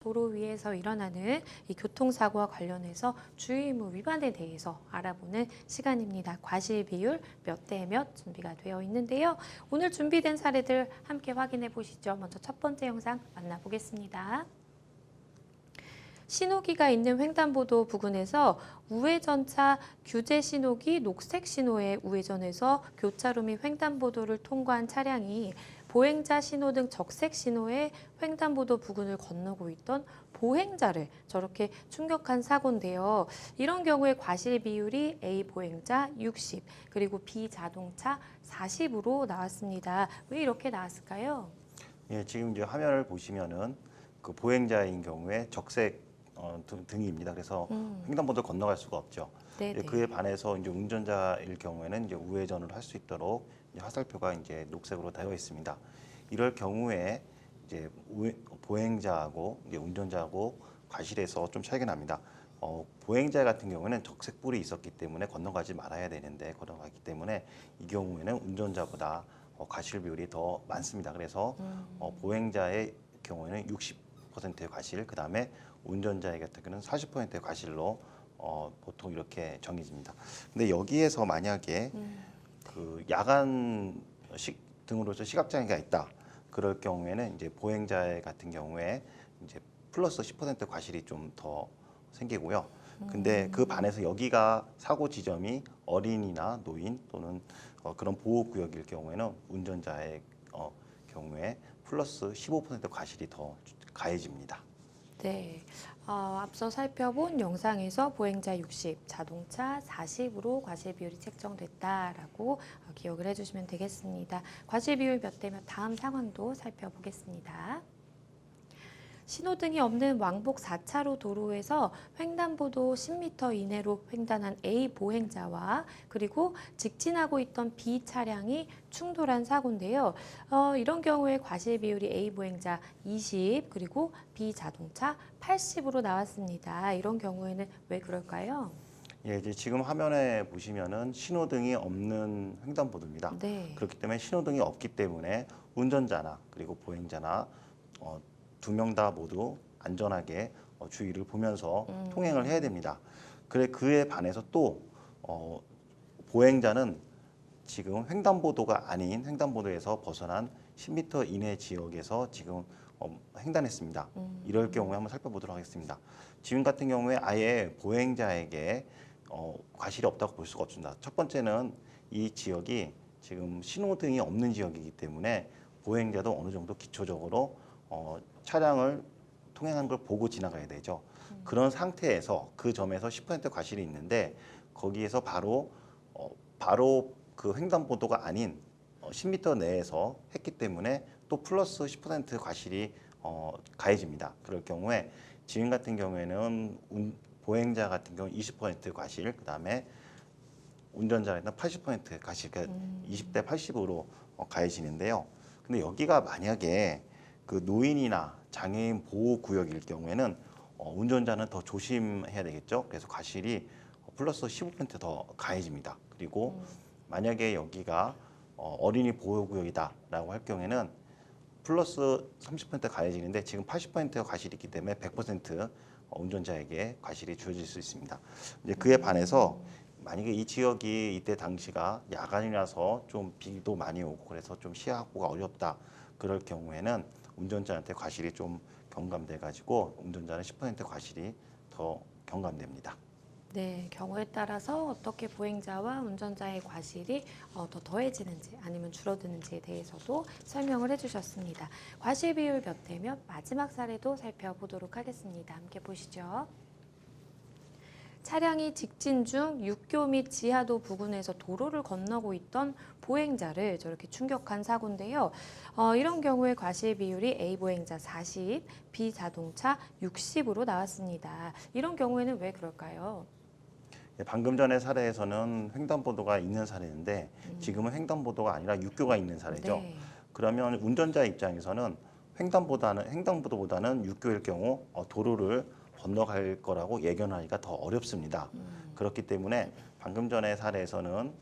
도로 위에서 일어나는 이 교통사고와 관련해서 주의의무 위반에 대해서 알아보는 시간입니다. 과실 비율 몇 대 몇 준비가 되어 있는데요. 오늘 준비된 사례들 함께 확인해 보시죠. 먼저 첫 번째 영상 만나보겠습니다. 신호기가 있는 횡단보도 부근에서 우회전차 규제 신호기 녹색 신호에 우회전해서 교차로 및 횡단보도를 통과한 차량이 보행자 신호등 적색 신호에 횡단보도 부근을 건너고 있던 보행자를 저렇게 충격한 사고인데요. 이런 경우에 과실 비율이 A 보행자 60, 그리고 B 자동차 40으로 나왔습니다. 왜 이렇게 나왔을까요? 예, 지금 이제 화면을 보시면은 그 보행자인 경우에 적색 등입니다. 그래서 횡단보도를 건너갈 수가 없죠. 네네. 그에 반해서 이제 운전자일 경우에는 이제 우회전을 할 수 있도록 이제 화살표가 이제 녹색으로 되어 있습니다. 이럴 경우에 이제 보행자하고 이제 운전자하고 과실에서 좀 차이가 납니다. 보행자 같은 경우에는 적색 뿔이 있었기 때문에 건너가지 말아야 되는데 건너가기 때문에 이 경우에는 운전자보다 과실 비율이 더 많습니다. 그래서 보행자의 경우에는 60%의 과실, 그 다음에 운전자의 같은 경우는 40%의 과실로 보통 이렇게 정해집니다. 근데 여기에서 만약에 그 야간 등으로서 시각장애가 있다. 그럴 경우에는 이제 보행자 같은 경우에 이제 플러스 10% 과실이 좀 더 생기고요. 근데 그 반해서 여기가 사고 지점이 어린이나 노인 또는 그런 보호구역일 경우에는 운전자의 경우에 플러스 15% 과실이 더 가해집니다. 네, 앞서 살펴본 영상에서 보행자 60, 자동차 40으로 과실 비율이 책정됐다라고 기억을 해주시면 되겠습니다. 과실 비율 몇 대 몇 다음 상황도 살펴보겠습니다. 신호등이 없는 왕복 4차로 도로에서 횡단보도 10m 이내로 횡단한 A 보행자와 그리고 직진하고 있던 B 차량이 충돌한 사고인데요. 이런 경우에 과실 비율이 A 보행자 20 그리고 B 자동차 80으로 나왔습니다. 이런 경우에는 왜 그럴까요? 예, 이제 지금 화면에 보시면은 신호등이 없는 횡단보도입니다. 네. 그렇기 때문에 신호등이 없기 때문에 운전자나 그리고 보행자나 두 명 다 모두 안전하게 주의를 보면서 통행을 해야 됩니다. 그에 반해서 또 보행자는 지금 횡단보도가 아닌 횡단보도에서 벗어난 10m 이내 지역에서 지금 횡단했습니다. 이럴 경우에 한번 살펴보도록 하겠습니다. 지금 같은 경우에 아예 보행자에게 과실이 없다고 볼 수가 없습니다. 첫 번째는 이 지역이 지금 신호등이 없는 지역이기 때문에 보행자도 어느 정도 기초적으로 차량을 통행하는 걸 보고 지나가야 되죠. 그런 상태에서 그 점에서 10% 과실이 있는데 거기에서 바로 그 횡단보도가 아닌 10m 내에서 했기 때문에 또 플러스 10% 과실이 가해집니다. 그럴 경우에 지금 같은 경우에는 보행자 같은 경우 20% 과실, 그 다음에 운전자는 80% 과실, 그러니까 20대 80으로 가해지는데요. 근데 여기가 만약에 그 노인이나 장애인 보호 구역일 경우에는 운전자는 더 조심해야 되겠죠. 그래서 과실이 플러스 15%더 가해집니다. 그리고 만약에 여기가 어린이 보호 구역이다라고 할 경우에는 플러스 30% 가해지는데 지금 80%가 과실이 있기 때문에 100% 운전자에게 과실이 주어질 수 있습니다. 이제 그에 반해서 만약에 이 지역이 이때 당시가 야간이라서 좀 비도 많이 오고 그래서 좀 시야 확보가 어렵다. 그럴 경우에는 운전자한테 과실이 좀 경감돼 가지고 운전자는 10% 과실이 더 경감됩니다. 네, 경우에 따라서 어떻게 보행자와 운전자의 과실이 더 더해지는지 아니면 줄어드는지에 대해서도 설명을 해주셨습니다. 과실 비율 몇 대 몇 마지막 사례도 살펴보도록 하겠습니다. 함께 보시죠. 차량이 직진 중 육교 및 지하도 부근에서 도로를 건너고 있던 보행자를 저렇게 충격한 사고인데요. 이런 경우에 과실 비율이 A 보행자 40, B 자동차 60으로 나왔습니다. 이런 경우에는 왜 그럴까요? 방금 전의 사례에서는 횡단보도가 있는 사례인데 지금은 횡단보도가 아니라 육교가 있는 사례죠. 네. 그러면 운전자 입장에서는 횡단보도보다는 육교일 경우 도로를 건너갈 거라고 예견하기가 더 어렵습니다. 그렇기 때문에 방금 전의 사례에서는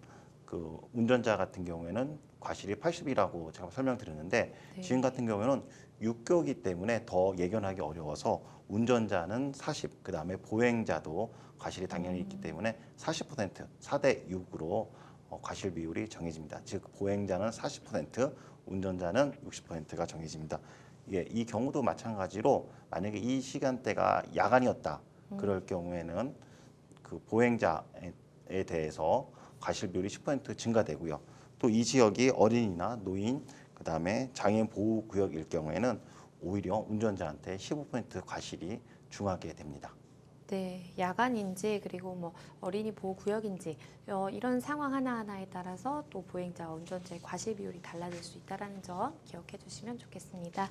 그 운전자 같은 경우에는 과실이 80이라고 제가 설명드렸는데 네. 지금 같은 경우에는 육교이기 때문에 더 예견하기 어려워서 운전자는 40, 그 다음에 보행자도 과실이 당연히 있기 때문에 40%, 4대 6으로 과실 비율이 정해집니다. 즉 보행자는 40%, 운전자는 60%가 정해집니다. 이 경우도 마찬가지로 만약에 이 시간대가 야간이었다. 그럴 경우에는 그 보행자에 대해서 과실 비율이 10% 증가되고요. 또 이 지역이 어린이나 노인, 그다음에 장애인 보호 구역일 경우에는 오히려 운전자한테 15% 과실이 중하게 됩니다. 네, 야간인지 그리고 뭐 어린이 보호 구역인지 이런 상황 하나하나에 따라서 또 보행자와 운전자의 과실 비율이 달라질 수 있다는 점 기억해 주시면 좋겠습니다.